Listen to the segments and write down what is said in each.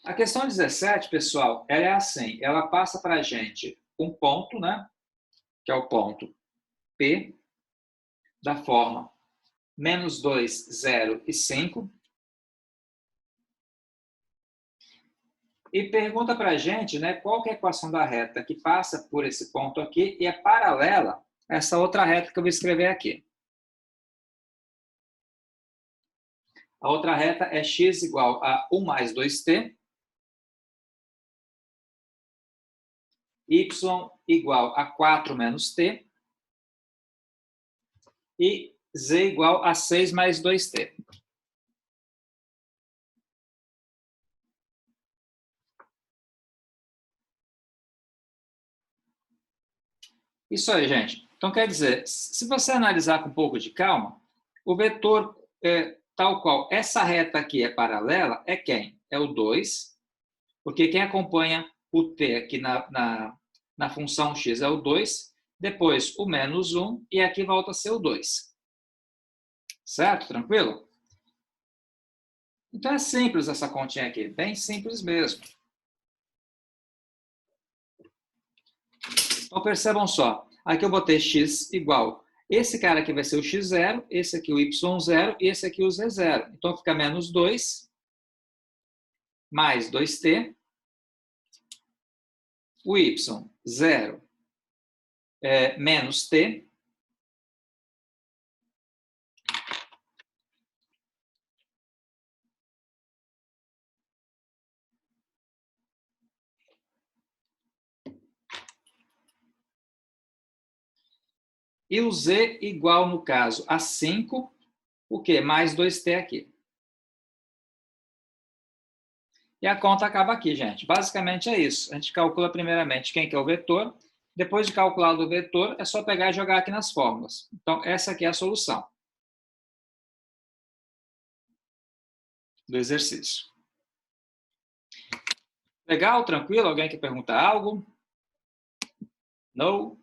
A questão 17, pessoal, ela é assim, ela passa para a gente um ponto, né? Que é o ponto P, da forma menos 2, 0 e 5. E pergunta para a gente, né, qual que é a equação da reta que passa por esse ponto aqui e é paralela a essa outra reta que eu vou escrever aqui. A outra reta é x igual a 1 mais 2t, y igual a 4 menos t e z igual a 6 mais 2t. Isso aí, gente. Então, quer dizer, se você analisar com um pouco de calma, o vetor tal qual essa reta aqui é paralela, é quem? É o 2, porque quem acompanha o t aqui na função x é o 2, depois o menos 1, e aqui volta a ser o 2. Certo? Tranquilo? Então é simples essa continha aqui, bem simples mesmo. Então percebam só, aqui eu botei x igual, esse cara aqui vai ser o x0, esse aqui o y0 e esse aqui o z0. Então fica menos 2 mais 2t, o y0 é menos t, e o z igual, no caso, a 5, o quê? Mais 2t aqui. E a conta acaba aqui, gente. Basicamente é isso. A gente calcula primeiramente quem que é o vetor. Depois de calculado o vetor, é só pegar e jogar aqui nas fórmulas. Então, essa aqui é a solução do exercício. Legal? Tranquilo? Alguém quer perguntar algo? Não?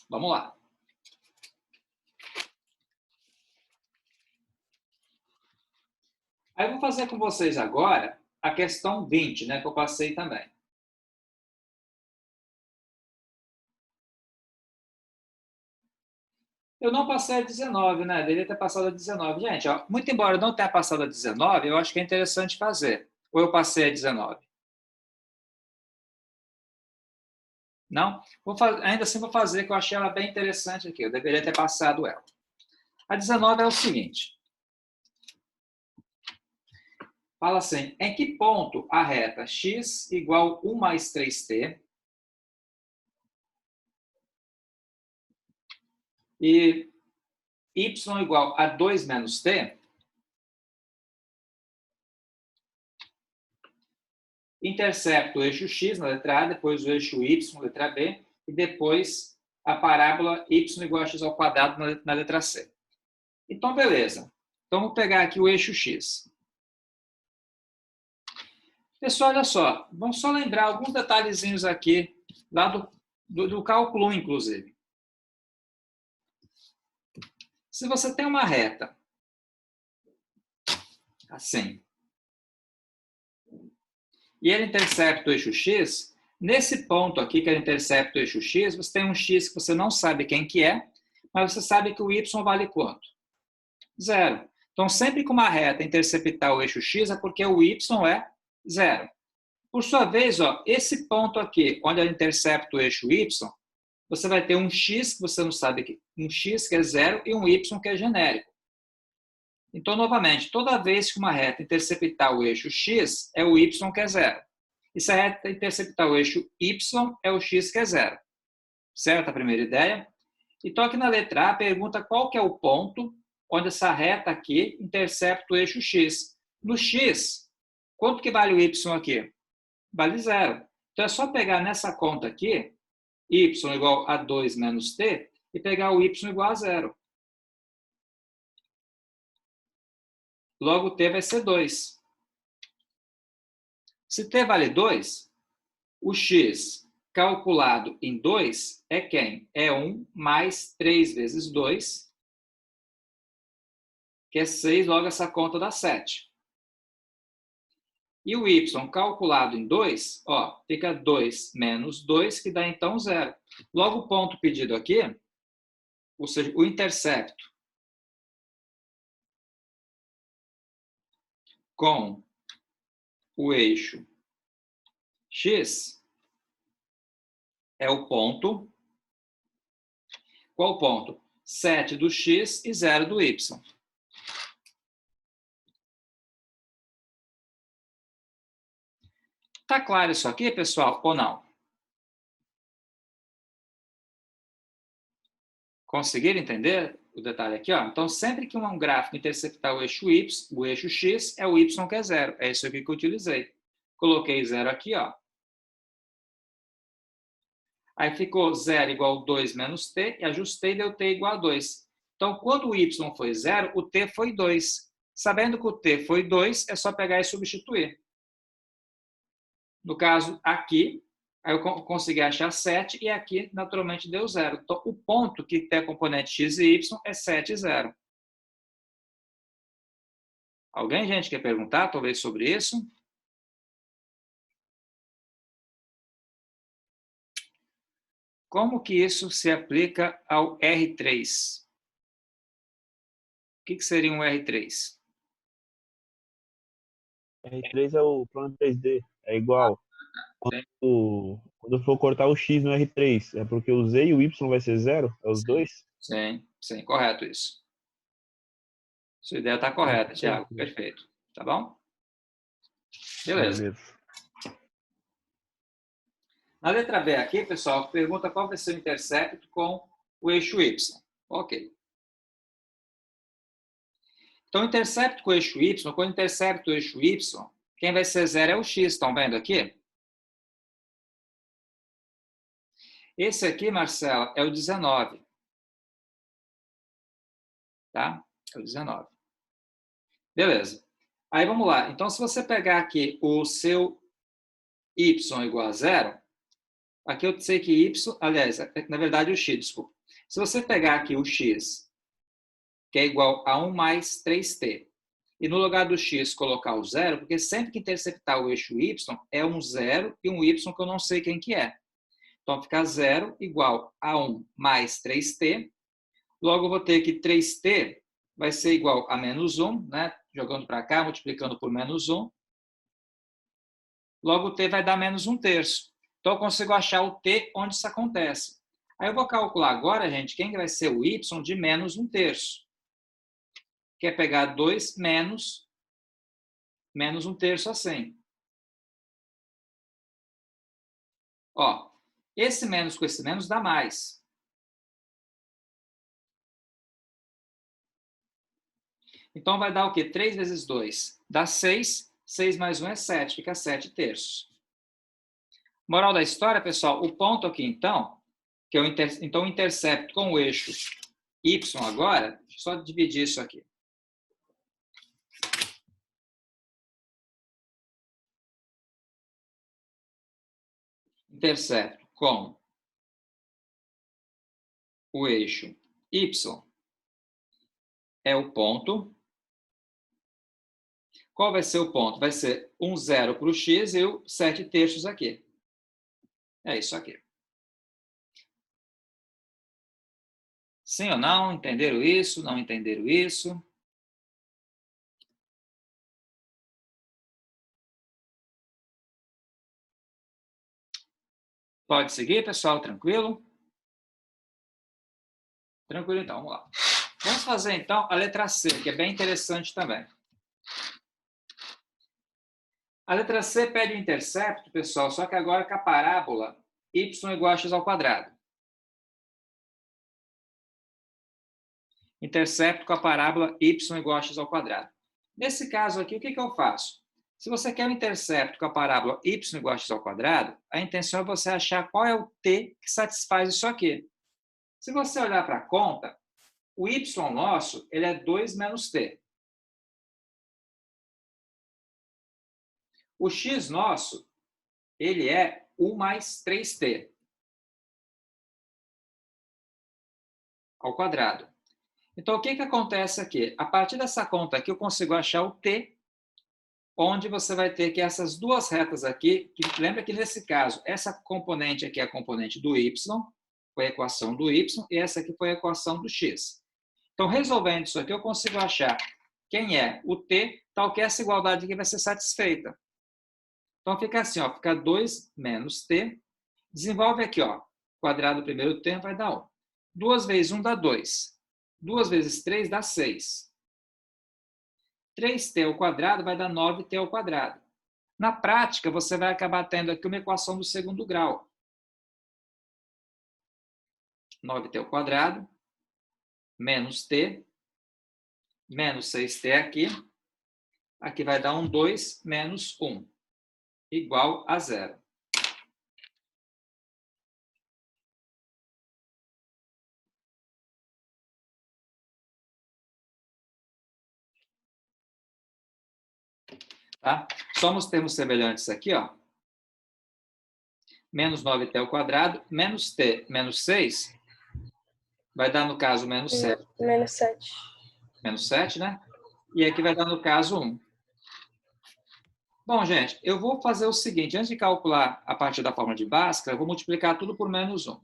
Vamos lá. Aí eu vou fazer com vocês agora a questão 20, né, que eu passei também. Eu não passei a 19, né? Deveria ter passado a 19. Gente, ó, muito embora eu não tenha passado a 19, eu acho que é interessante fazer. Ou eu passei a 19? Não? Ainda assim vou fazer, que eu achei ela bem interessante aqui. Eu deveria ter passado ela. A 19 é o seguinte. Fala assim, em que ponto a reta x igual 1 mais 3t e y igual a 2 menos t intercepta o eixo x na letra A, depois o eixo y, letra B, e depois a parábola y igual a x ao quadrado na letra C. Então, beleza. Então, vou pegar aqui o eixo x. Pessoal, olha só. Vamos só lembrar alguns detalhezinhos aqui, lá do cálculo 1, inclusive. Se você tem uma reta, assim, e ela intercepta o eixo x, nesse ponto aqui que ela intercepta o eixo x, você tem um x que você não sabe quem que é, mas você sabe que o y vale quanto? 0. Então, sempre que uma reta interceptar o eixo x, é porque o y é 0. Por sua vez, ó, esse ponto aqui, onde ela intercepta o eixo y, você vai ter um x que você não sabe, um x que é 0 e um y que é genérico. Então, novamente, toda vez que uma reta interceptar o eixo x, é o y que é 0. E se a reta interceptar o eixo y, é o x que é 0. Certo a primeira ideia? Então, aqui na letra A, pergunta qual que é o ponto onde essa reta aqui intercepta o eixo x. No x, quanto que vale o y aqui? Vale 0. Então, é só pegar nessa conta aqui, y igual a 2 menos t, e pegar o y igual a 0. Logo, t vai ser 2. Se t vale 2, o x calculado em 2 é quem? É 1 mais 3 vezes 2, que é 6, logo essa conta dá 7. E o y calculado em 2, ó, fica 2 menos 2, que dá então 0. Logo, o ponto pedido aqui, ou seja, o intercepto com o eixo x é o ponto. Qual ponto? 7 do x e 0 do y. Tá claro isso aqui, pessoal, ou não? Conseguiram entender o detalhe aqui? Ó? Então, sempre que um gráfico interceptar o eixo y, o eixo x, é o y que é 0. É isso aqui que eu utilizei. Coloquei 0 aqui, ó. Aí ficou 0 igual a 2 menos t, e ajustei e deu t igual a 2. Então, quando o y foi 0, o t foi 2. Sabendo que o t foi 2, é só pegar e substituir. No caso, aqui, aí eu consegui achar 7, e aqui, naturalmente, deu 0. Então, o ponto que tem a componente x e y é 7 e 0. Alguém, gente, quer perguntar, talvez, sobre isso? Como que isso se aplica ao R3? O que seria um R3? R3 é o plano 3D, é igual. Quando eu for cortar o X no R3, é porque o Z e o Y vai ser 0? É os Sim, dois? sim, correto isso. Sua ideia está correta, Thiago. Perfeito. Tá bom? Beleza. Beleza. Na letra B aqui, pessoal, pergunta qual vai ser o intercepto com o eixo Y. Ok. Então, o intercepto com o eixo Y, quando intercepto o eixo Y, quem vai ser 0 é o X. Estão vendo aqui? Esse aqui, Marcela, é o 19. Tá? É o 19. Beleza. Aí, vamos lá. Então, se você pegar aqui o seu Y igual a 0, aqui eu sei que Y, aliás, na verdade o X, desculpa. Se você pegar aqui o X, que é igual a 1 mais 3t, e no lugar do x colocar o 0, porque sempre que interceptar o eixo y, é um 0 e um y que eu não sei quem que é. Então, fica 0 igual a 1 mais 3t. Logo, eu vou ter que 3t vai ser igual a menos 1, né? Jogando para cá, multiplicando por menos 1. Logo, t vai dar menos 1/3. Então, eu consigo achar o t onde isso acontece. Aí, eu vou calcular agora, gente, quem vai ser o y de menos 1/3. Que é pegar 2 menos 1/3 assim. Ó, esse menos com esse menos dá mais. Então, vai dar o quê? 3 vezes 2 dá 6. 6 mais 1 é 7. Fica 7/3. Moral da história, pessoal, o ponto aqui, então, que eu então, intercepto com o eixo y agora, deixa eu só dividir isso aqui. Intercepto com o eixo y é o ponto. Qual vai ser o ponto? Vai ser um 0 para o x e o 7/3 aqui. É isso aqui. Sim ou não? Entenderam isso? Não entenderam isso? Pode seguir, pessoal? Tranquilo? Tranquilo, então. Vamos lá. Vamos fazer, então, a letra C, que é bem interessante também. A letra C pede o intercepto, pessoal, só que agora com a parábola y igual a x ao quadrado. Intercepto com a parábola y igual a x ao quadrado. Nesse caso aqui, o que eu faço? Se você quer o intercepto com a parábola y igual a x ao quadrado, a intenção é você achar qual é o t que satisfaz isso aqui. Se você olhar para a conta, o y nosso ele é 2 menos t. O x nosso ele é 1 mais 3t ao quadrado. Então, o que acontece aqui? A partir dessa conta aqui, eu consigo achar o t onde você vai ter que essas duas retas aqui, que lembra que nesse caso, essa componente aqui é a componente do y, foi a equação do y, e essa aqui foi a equação do x. Então, resolvendo isso aqui, eu consigo achar quem é o t, tal que essa igualdade aqui vai ser satisfeita. Então, fica assim, ó, fica 2 menos t, desenvolve aqui, ó, quadrado do primeiro termo vai dar 1. 2 vezes 1 dá 2. 2 vezes 3 dá 6. 3t ao quadrado vai dar 9t ao quadrado. Na prática, você vai acabar tendo aqui uma equação do segundo grau. 9t ao quadrado, menos t, menos 6t aqui. Aqui vai dar 2 menos 1, igual a 0. Tá? Somos termos semelhantes aqui, ó. Menos 9t ao quadrado, menos t, menos 6, vai dar, no caso, menos 7. Menos 7. Menos 7, né? E aqui vai dar, no caso, 1. Bom, gente, eu vou fazer o seguinte. Antes de calcular a partir da fórmula de Bhaskara, eu vou multiplicar tudo por menos 1.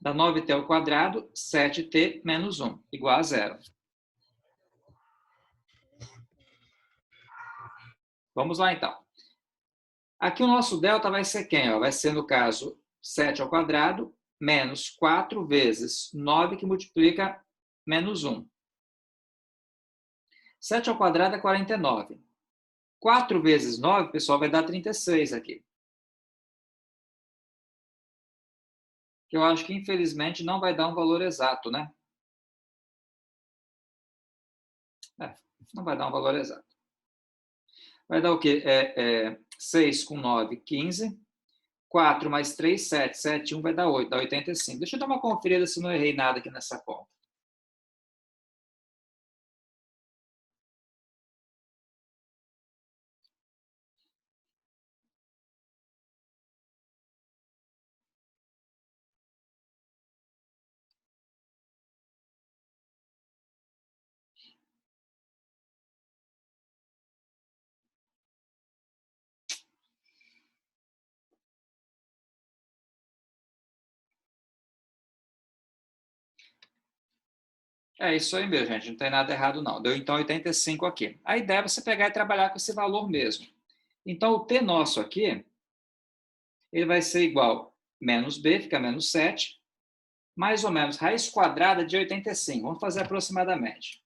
Dá 9t ao quadrado, 7t menos 1, igual a 0. Vamos lá, então. Aqui o nosso delta vai ser quem? Vai ser, no caso, 7 ao quadrado menos 4 vezes 9, que multiplica menos 1. 7 ao quadrado é 49. 4 vezes 9, pessoal, vai dar 36 aqui. Que eu acho que, infelizmente, não vai dar um valor exato, né? Não vai dar um valor exato. Vai dar o quê? 6 com 9, 15. 4 mais 3, 7. 7, 1 vai dar 8, dá 85. Deixa eu dar uma conferida se não errei nada aqui nessa conta. É isso aí mesmo, gente. Não tem nada errado, não. Deu, então, 85 aqui. A ideia é você pegar e trabalhar com esse valor mesmo. Então, o t nosso aqui, ele vai ser igual a menos b, fica menos 7, mais ou menos raiz quadrada de 85. Vamos fazer aproximadamente.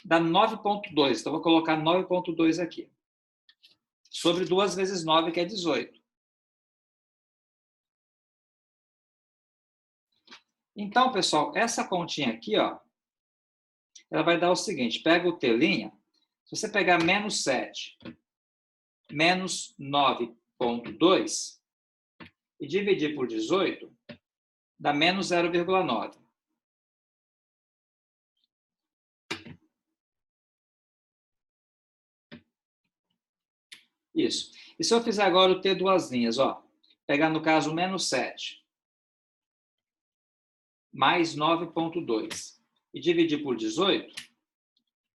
Dá 9,2. Então, vou colocar 9,2 aqui. Sobre 2 vezes 9, que é 18. Então, pessoal, essa continha aqui, ó, ela vai dar o seguinte. Pega o t', se você pegar menos 7, menos 9,2 e dividir por 18, dá menos 0,9. Isso. E se eu fizer agora o t duas linhas, ó, pegar no caso menos 7, mais 9,2 e dividir por 18,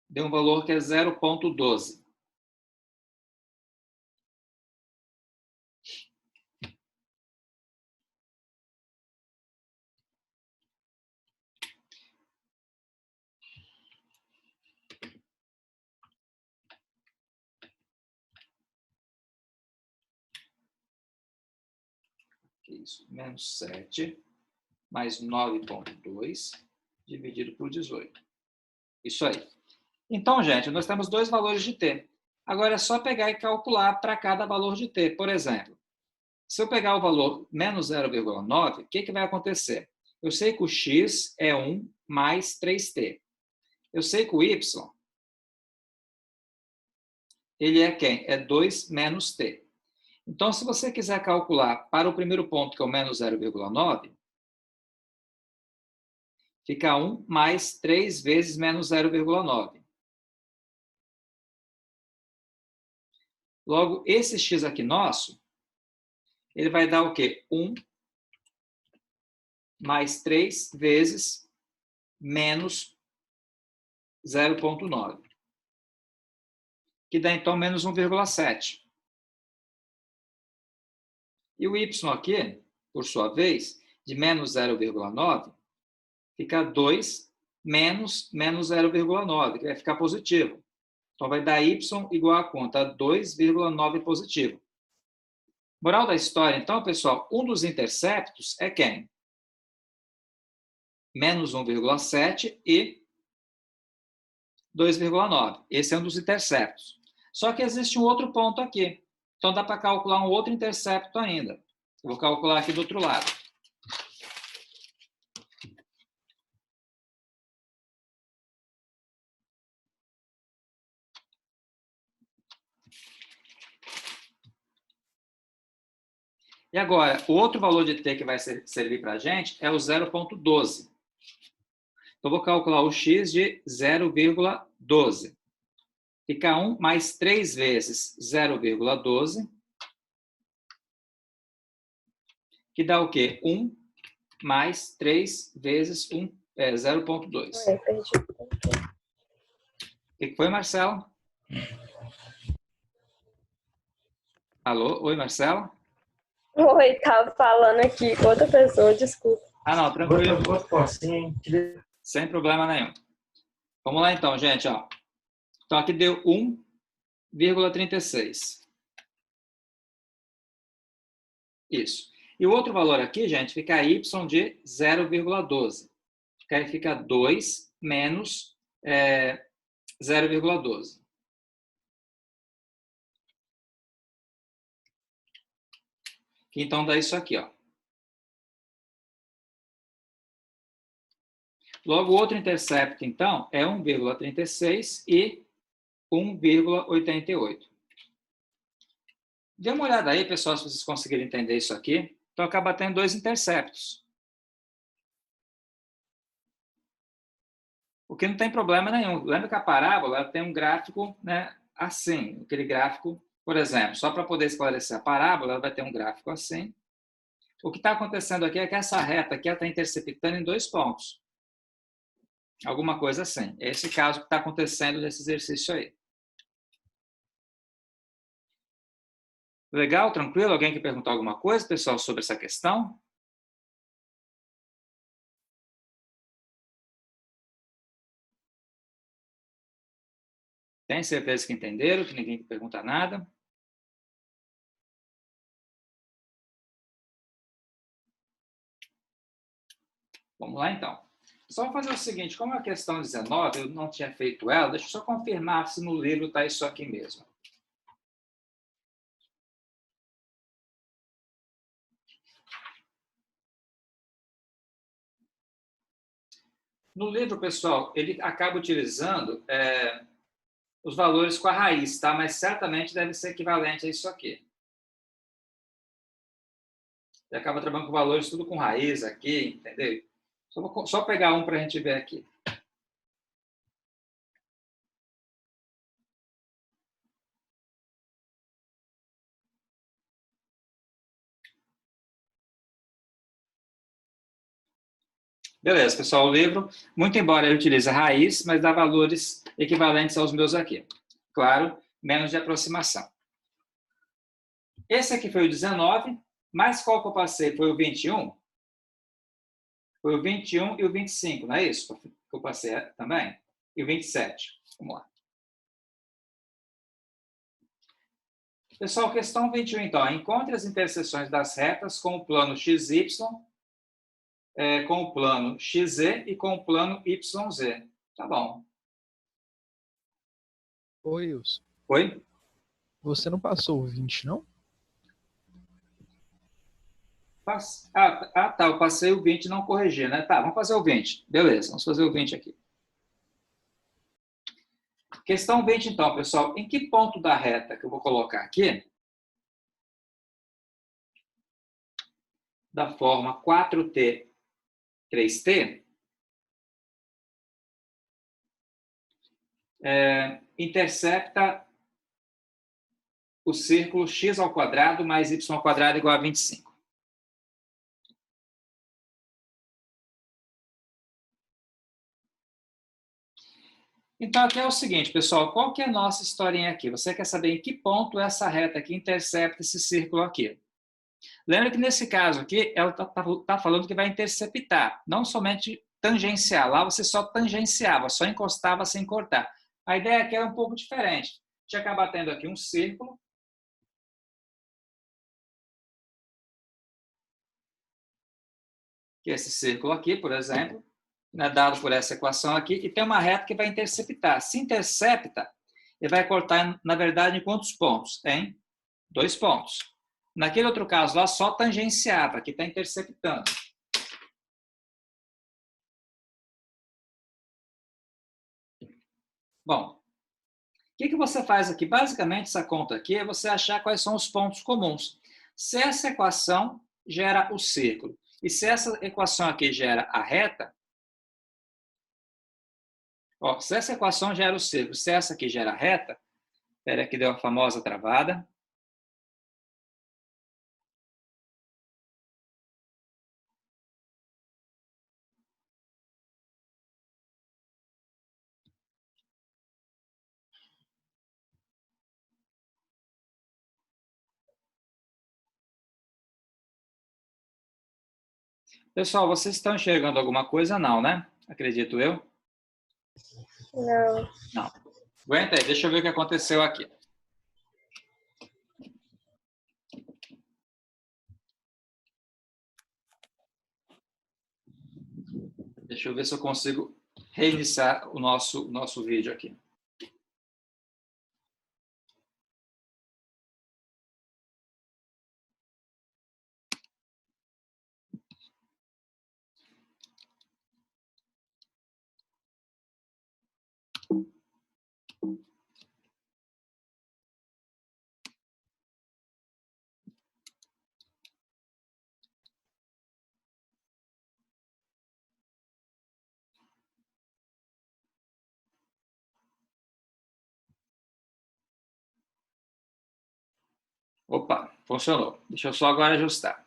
deu um valor que é 0,12. Isso, menos 7, mais 9,2, dividido por 18. Isso aí. Então, gente, nós temos dois valores de t. Agora é só pegar e calcular para cada valor de t. Por exemplo, se eu pegar o valor menos 0,9, o que vai acontecer? Eu sei que o x é 1 mais 3t. Eu sei que o y, ele é quem? É 2 menos t. Então, se você quiser calcular para o primeiro ponto, que é o menos 0,9, fica 1 mais 3 vezes menos 0,9. Logo, esse x aqui nosso, ele vai dar o quê? 1 mais 3 vezes menos 0,9. Que dá, então, menos 1,7. E o y aqui, por sua vez, de menos 0,9, fica 2 menos 0,9, que vai ficar positivo. Então, vai dar y igual a quanto? A 2,9 positivo. Moral da história, então, pessoal, um dos interceptos é quem? Menos 1,7 e 2,9. Esse é um dos interceptos. Só que existe um outro ponto aqui. Então, dá para calcular um outro intercepto ainda. Eu vou calcular aqui do outro lado. E agora, o outro valor de t que vai servir para a gente é o 0,12. Então, vou calcular o x de 0,12. Fica 1 mais 3 vezes 0,12, que dá o quê? 1 mais 3 vezes 0,2. O que foi, Marcelo? Alô? Oi, Marcelo? Oi, tava falando aqui com outra pessoa, desculpa. Ah, não, tranquilo. Sem problema nenhum. Vamos lá, então, gente. Ó. Então, aqui deu 1,36. Isso. E o outro valor aqui, gente, fica y de 0,12. Aí fica 2 menos 0,12. Então, dá isso aqui, ó. Logo, o outro intercepto, então, é 1,36 e 1,88. Dê uma olhada aí, pessoal, se vocês conseguirem entender isso aqui. Então, acaba tendo dois interceptos. O que não tem problema nenhum. Lembra que a parábola ela tem um gráfico, né, assim. Aquele gráfico, por exemplo, só para poder esclarecer a parábola, ela vai ter um gráfico assim. O que está acontecendo aqui é que essa reta aqui está interceptando em 2 pontos. Alguma coisa assim. É esse caso que está acontecendo nesse exercício aí. Legal? Tranquilo? Alguém quer perguntar alguma coisa, pessoal, sobre essa questão? Tem certeza que entenderam? Que ninguém pergunta nada? Vamos lá, então. Só vou fazer o seguinte, como a questão 19, eu não tinha feito ela, deixa eu só confirmar se no livro está isso aqui mesmo. No livro, pessoal, ele acaba utilizando os valores com a raiz, tá? Mas certamente deve ser equivalente a isso aqui. Ele acaba trabalhando com valores tudo com raiz aqui, entendeu? Só pegar um para a gente ver aqui. Beleza, pessoal, o livro, muito embora ele utilize a raiz, mas dá valores equivalentes aos meus aqui. Claro, menos de aproximação. Esse aqui foi o 19, mas qual que eu passei? Foi o 21? Foi o 21 e o 25, não é isso? Que eu passei também? E o 27. Vamos lá. Pessoal, questão 21, então. Encontre as interseções das retas com o plano XY, com o plano XZ e com o plano YZ. Tá bom. Oi, Wilson. Oi? Você não passou o 20, não? Tá, eu passei o 20 e não corrigi, né? Tá, vamos fazer o 20. Beleza, vamos fazer o 20 aqui. Questão 20, então, pessoal. Em que ponto da reta que eu vou colocar aqui, da forma 4t, 3t, intercepta o círculo x ao quadrado mais y ao quadrado igual a 25. Então, aqui é o seguinte, pessoal, qual que é a nossa historinha aqui? Você quer saber em que ponto essa reta aqui intercepta esse círculo aqui? Lembra que nesse caso aqui, ela está falando que vai interceptar, não somente tangenciar. Lá você só tangenciava, só encostava sem cortar. A ideia aqui era um pouco diferente. A gente acaba tendo aqui um círculo. Que é esse círculo aqui, por exemplo, né, dado por essa equação aqui, e tem uma reta que vai interceptar. Se intercepta, ele vai cortar, na verdade, em quantos pontos? Em 2 pontos. Naquele outro caso lá, só tangenciava, aqui está interceptando. Bom, o que você faz aqui? Basicamente, essa conta aqui é você achar quais são os pontos comuns. Se essa equação gera o círculo, e se essa equação aqui gera a reta, ó, se essa equação gera o círculo, se essa aqui gera a reta, espera que deu a famosa travada. Pessoal, vocês estão enxergando alguma coisa? Não, né? Acredito eu. Não. Não. Aguenta aí, deixa eu ver o que aconteceu aqui. Deixa eu ver se eu consigo reiniciar o nosso vídeo aqui. Opa, funcionou. Deixa eu só agora ajustar.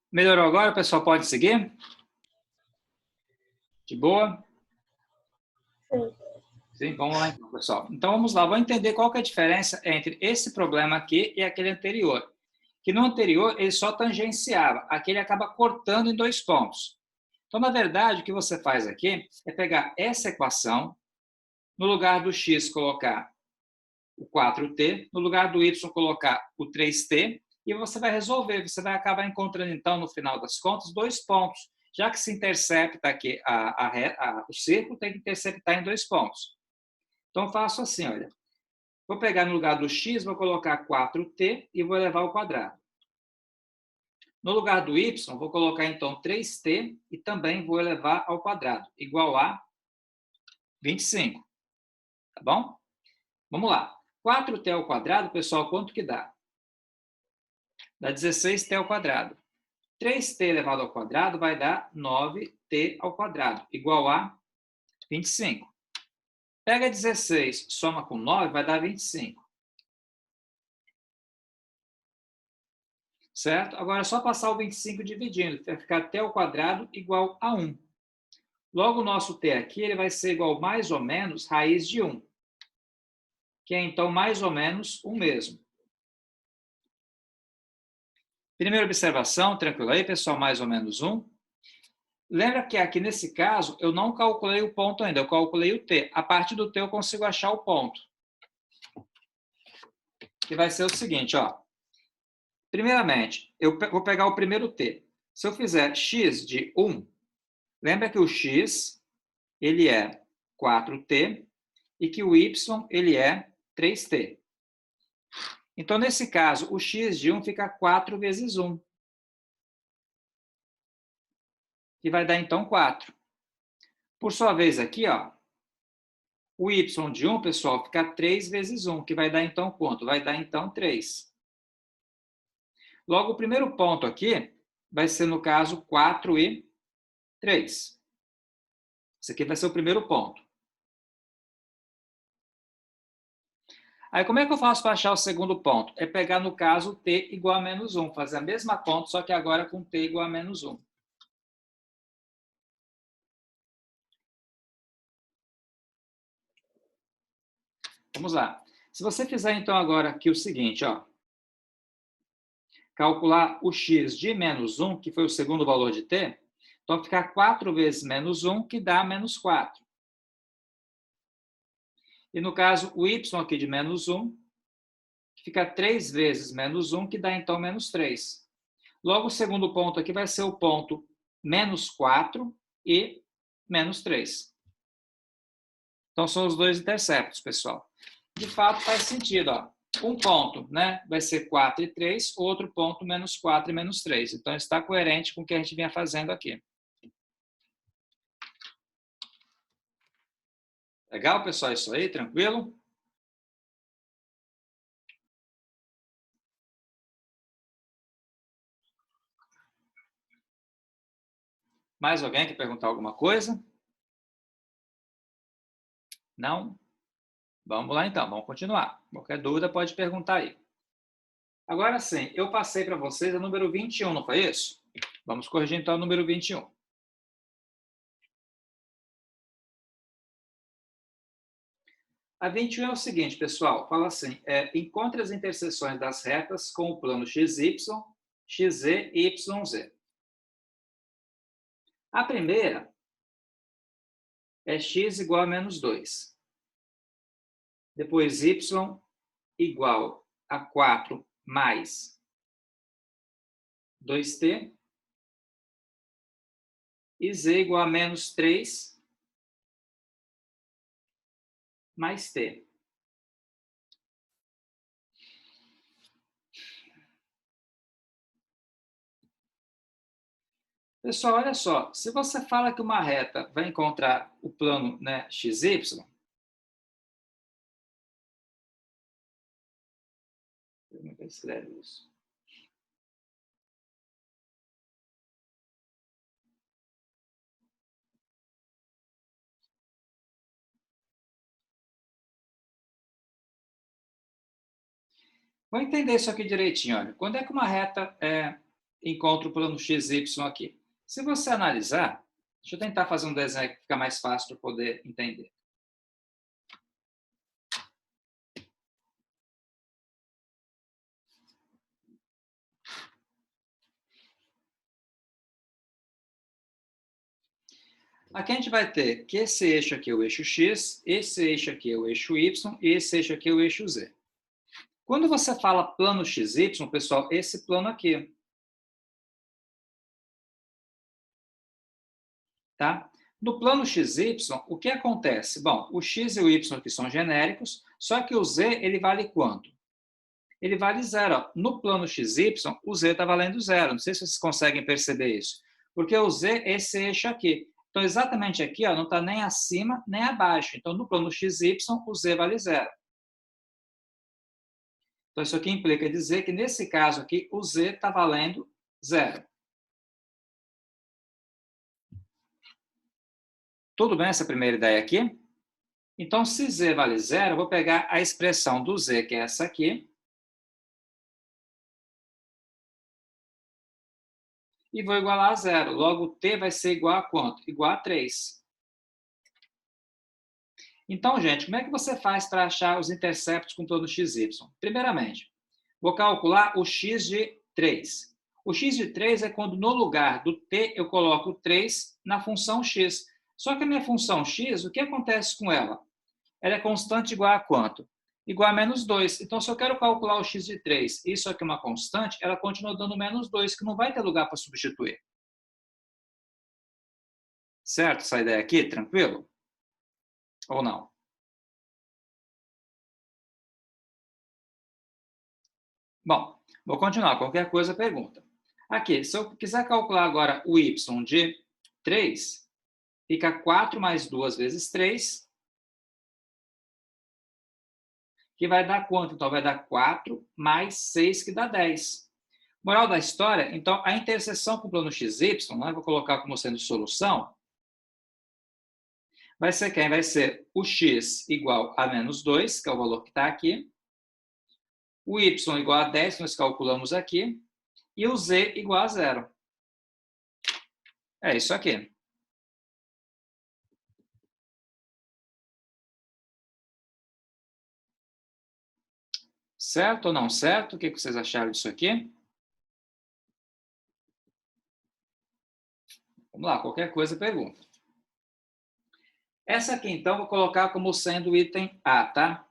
Melhorou agora? O pessoal pode seguir? De boa? Sim. Sim, vamos lá então, pessoal. Então, vamos lá. Vamos entender qual que é a diferença entre esse problema aqui e aquele anterior. Que no anterior, ele só tangenciava. Aqui ele acaba cortando em 2 pontos. Então, na verdade, o que você faz aqui é pegar essa equação, no lugar do x colocar o 4t, no lugar do y colocar o 3t, e você vai resolver. Você vai acabar encontrando, então, no final das contas, 2 pontos. Já que se intercepta aqui o círculo, tem que interceptar em 2 pontos. Então, eu faço assim, olha. Vou pegar no lugar do x, vou colocar 4t e vou elevar ao quadrado. No lugar do y, vou colocar, então, 3t e também vou elevar ao quadrado, igual a 25. Tá bom? Vamos lá. 4t ao quadrado, pessoal, quanto que dá? Dá 16t ao quadrado. 3t elevado ao quadrado vai dar 9t ao quadrado, igual a 25. Pega 16, soma com 9, vai dar 25. Certo? Agora é só passar o 25 dividindo, vai ficar t ao quadrado igual a 1. Logo, o nosso t aqui ele vai ser igual mais ou menos raiz de 1, que é então mais ou menos 1 mesmo. Primeira observação, tranquilo aí, pessoal, mais ou menos 1. Lembra que aqui nesse caso, eu não calculei o ponto ainda, eu calculei o t. A partir do t eu consigo achar o ponto. Que vai ser o seguinte, ó. Primeiramente, eu vou pegar o primeiro t. Se eu fizer x de 1, lembra que o x ele é 4t e que o y ele é 3t. Então, nesse caso, o x de 1 fica 4 vezes 1. Que vai dar, então, 4. Por sua vez, aqui, ó, o y de 1, pessoal, fica 3 vezes 1, que vai dar, então, quanto? Vai dar, então, 3. Logo, o primeiro ponto aqui vai ser, no caso, 4 e 3. Esse aqui vai ser o primeiro ponto. Aí, como é que eu faço para achar o segundo ponto? É pegar, no caso, t igual a menos 1. Fazer a mesma conta, só que agora com t igual a menos 1. Vamos lá. Se você fizer, então, agora aqui o seguinte, ó. Calcular o x de menos 1, que foi o segundo valor de t, então ficar 4 vezes menos 1, que dá menos 4. E, no caso, o y aqui de menos 1, que fica 3 vezes menos 1, que dá, então, menos 3. Logo, o segundo ponto aqui vai ser o ponto menos 4 e menos 3. Então, são os dois interceptos, pessoal. De fato, faz sentido, ó. Um ponto, né, vai ser 4 e 3, outro ponto, menos 4 e menos 3. Então, está coerente com o que a gente vinha fazendo aqui. Legal, pessoal? Isso aí, tranquilo? Mais alguém quer perguntar alguma coisa? Não? Vamos lá, então. Vamos continuar. Qualquer dúvida, pode perguntar aí. Agora sim, eu passei para vocês o número 21, não foi isso? Vamos corrigir, então, o número 21. A 21 é o seguinte, pessoal. Fala assim, encontre as interseções das retas com o plano XY, XZ e YZ. A primeira é x igual a menos 2. Depois y igual a 4 mais 2t. E z igual a menos 3 mais t. Pessoal, olha só. Se você fala que uma reta vai encontrar o plano, né, XY, como é que escreve isso? Vamos entender isso aqui direitinho. Olha. Quando é que uma reta encontra o plano XY aqui? Se você analisar, deixa eu tentar fazer um desenho que fica mais fácil para poder entender. Aqui a gente vai ter que esse eixo aqui é o eixo X, esse eixo aqui é o eixo Y e esse eixo aqui é o eixo Z. Quando você fala plano XY, pessoal, esse plano aqui. Tá? No plano XY, o que acontece? Bom, o X e o Y aqui são genéricos, só que o Z, ele vale quanto? Ele vale 0. Ó. No plano XY, o Z está valendo 0. Não sei se vocês conseguem perceber isso. Porque o Z é esse eixo aqui. Então, exatamente aqui, ó, não está nem acima nem abaixo. Então, no plano XY, o Z vale 0. Então, isso aqui implica dizer que, nesse caso aqui, o Z está valendo 0. Tudo bem essa primeira ideia aqui? Então, se Z vale 0, eu vou pegar a expressão do Z, que é essa aqui, e vou igualar a 0. Logo, T vai ser igual a quanto? Igual a 3. Então, gente, como é que você faz para achar os interceptos com plano XY? Primeiramente, vou calcular o x de 3. O x de 3 é quando no lugar do t eu coloco 3 na função x. Só que a minha função x, o que acontece com ela? Ela é constante igual a quanto? Igual a menos 2. Então, se eu quero calcular o x de 3, isso aqui é uma constante, ela continua dando menos 2, que não vai ter lugar para substituir. Certo essa ideia aqui? Tranquilo? Ou não? Bom, vou continuar. Qualquer coisa, pergunta. Aqui, se eu quiser calcular agora o y de 3, fica 4 mais 2 vezes 3, que vai dar quanto? Então, vai dar 4 mais 6, que dá 10. Moral da história, então, a interseção com o plano XY, né, vou colocar como sendo solução, vai ser quem? Vai ser o x igual a menos 2, que é o valor que está aqui, o y igual a 10, que nós calculamos aqui, e o z igual a 0. É isso aqui. Certo ou não certo? O que vocês acharam disso aqui? Vamos lá, qualquer coisa, pergunta. Essa aqui, então, vou colocar como sendo o item A, tá?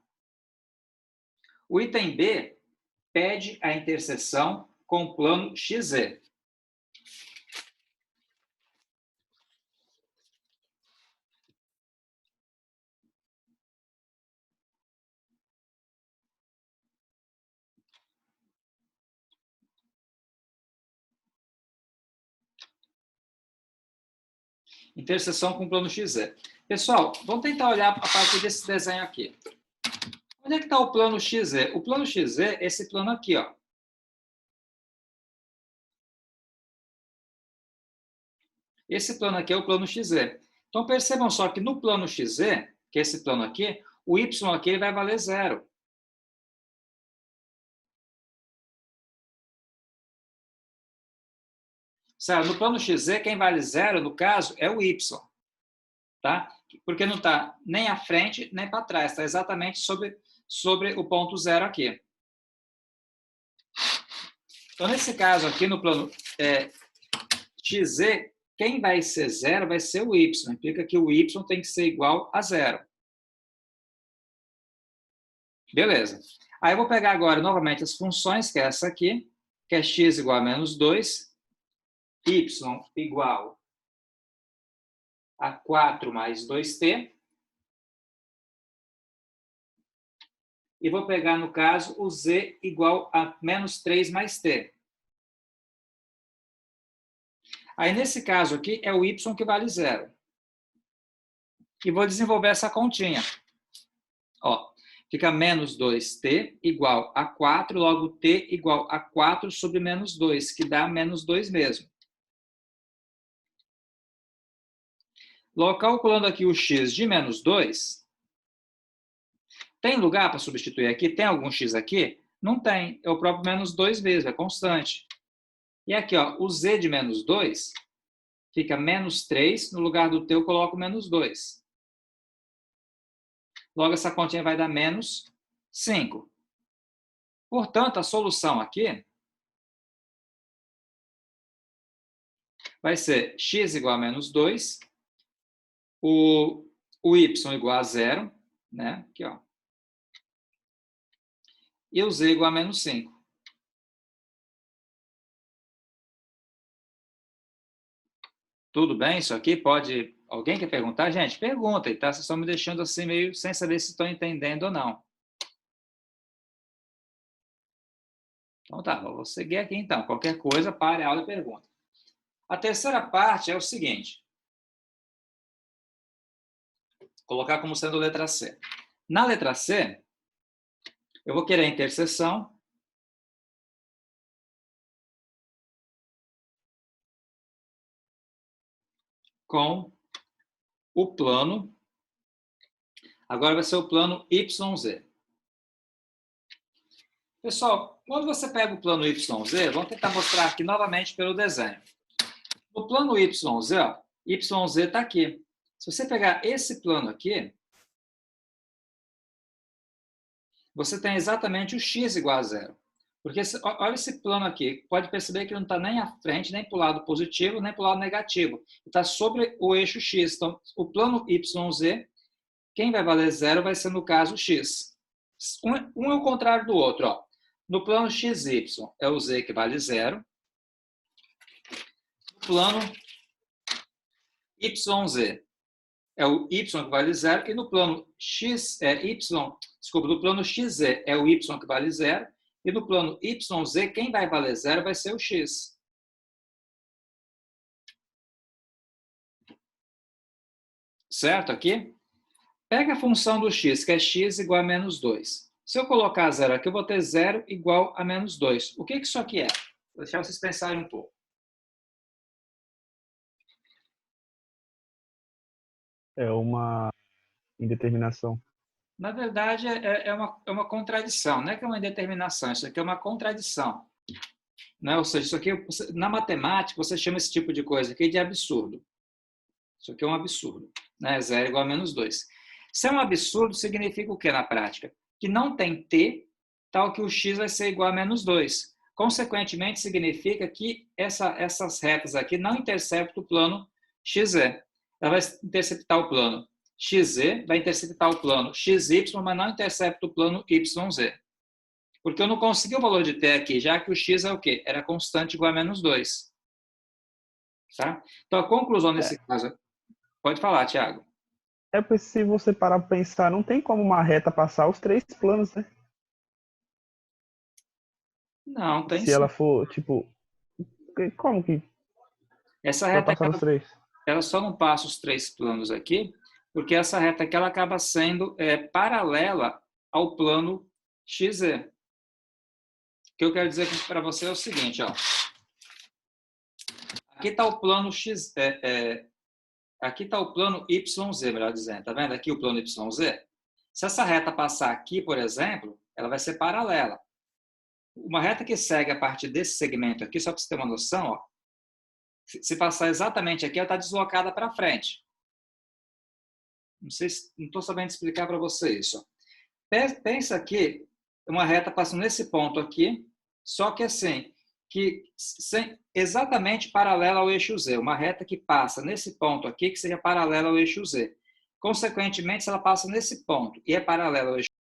O item B pede a interseção com o plano XZ. Interseção com o plano XZ. Pessoal, vamos tentar olhar a partir desse desenho aqui. Onde é que está o plano XZ? O plano XZ é esse plano aqui, ó. Esse plano aqui é o plano XZ. Então, percebam só que no plano XZ, que é esse plano aqui, o y aqui ele vai valer 0. Certo? No plano XZ, quem vale 0, no caso, é o y. Tá? Porque não está nem à frente, nem para trás. Está exatamente sobre o ponto 0 aqui. Então, nesse caso aqui, no plano XZ, quem vai ser 0 vai ser o y. Implica que o y tem que ser igual a 0. Beleza. Aí eu vou pegar agora, novamente, as funções, que é essa aqui, que é x igual a menos 2, y igual a 4 mais 2t. E vou pegar, no caso, o z igual a menos 3 mais t. Aí, nesse caso aqui, é o y que vale 0. E vou desenvolver essa continha. Ó, fica menos 2t igual a 4, logo t igual a 4 sobre menos 2, que dá menos 2 mesmo. Logo, calculando aqui o x de menos 2, tem lugar para substituir aqui? Tem algum x aqui? Não tem, é o próprio menos 2 mesmo, é constante. E aqui, ó, o z de menos 2 fica menos 3, no lugar do t eu coloco menos 2. Logo, essa continha vai dar menos 5. Portanto, a solução aqui vai ser x igual a menos 2, o y igual a 0, né? Aqui, ó. E o z igual a menos 5. Tudo bem isso aqui? Pode... Alguém quer perguntar? Gente, pergunta, tá? Vocês estão me deixando assim meio sem saber se estão entendendo ou não. Então tá, vou seguir aqui então. Qualquer coisa, pare a aula e pergunta. A terceira parte é o seguinte. Vou colocar como sendo letra C. Na letra C, eu vou querer a interseção com o plano. Agora vai ser o plano YZ. Pessoal, quando você pega o plano YZ, vamos tentar mostrar aqui novamente pelo desenho. No plano YZ, ó, YZ está aqui. Se você pegar esse plano aqui, você tem exatamente o x igual a 0. Porque olha esse plano aqui, pode perceber que não está nem à frente, nem para o lado positivo, nem para o lado negativo. Está sobre o eixo X. Então, o plano YZ, quem vai valer 0 vai ser, no caso, X. Um é o contrário do outro. Ó. No plano XY é o Z que vale 0. No plano YZ é o Y que vale 0. E no plano no plano XZ é o Y que vale 0. E no plano YZ, quem vai valer 0 vai ser o X. Certo aqui? Pega a função do X, que é X igual a menos 2. Se eu colocar 0 aqui, eu vou ter 0 igual a menos 2. O que isso aqui é? Vou deixar vocês pensarem um pouco. É uma indeterminação. Na verdade, é uma contradição. Não é que é uma indeterminação, isso aqui é uma contradição. Né? Ou seja, isso aqui, na matemática, você chama esse tipo de coisa aqui de absurdo. Isso aqui é um absurdo. Né? 0 igual a menos 2. Se é um absurdo, significa o que na prática? Que não tem t, tal que o x vai ser igual a menos 2. Consequentemente, significa que essas retas aqui não interceptam o plano XZ. Ela vai interceptar o plano XZ, vai interceptar o plano XY, mas não intercepta o plano YZ. Porque eu não consegui o valor de t aqui, já que o x é o quê? Era constante igual a menos 2. Tá? Então, a conclusão nesse caso... Pode falar, Thiago. É porque se você parar para pensar, não tem como uma reta passar os 3 planos, né? Não, tem Se sim. ela for, tipo... Como que Essa vai reta passar os 3? ela só não passa os 3 planos aqui, porque essa reta aqui ela acaba sendo paralela ao plano XZ. O que eu quero dizer para você é o seguinte, ó. Aqui está o plano X, aqui está o plano YZ, melhor dizendo. Tá vendo aqui o plano YZ? Se essa reta passar aqui, por exemplo, ela vai ser paralela. Uma reta que segue a partir desse segmento aqui, só para você ter uma noção, ó, se passar exatamente aqui, ela está deslocada para frente. Não sei não estou sabendo explicar para você isso. Pensa aqui, uma reta passando nesse ponto aqui, só que assim, exatamente paralela ao eixo Z. Uma reta que passa nesse ponto aqui, que seja paralela ao eixo Z. Consequentemente, se ela passa nesse ponto e é paralela ao eixo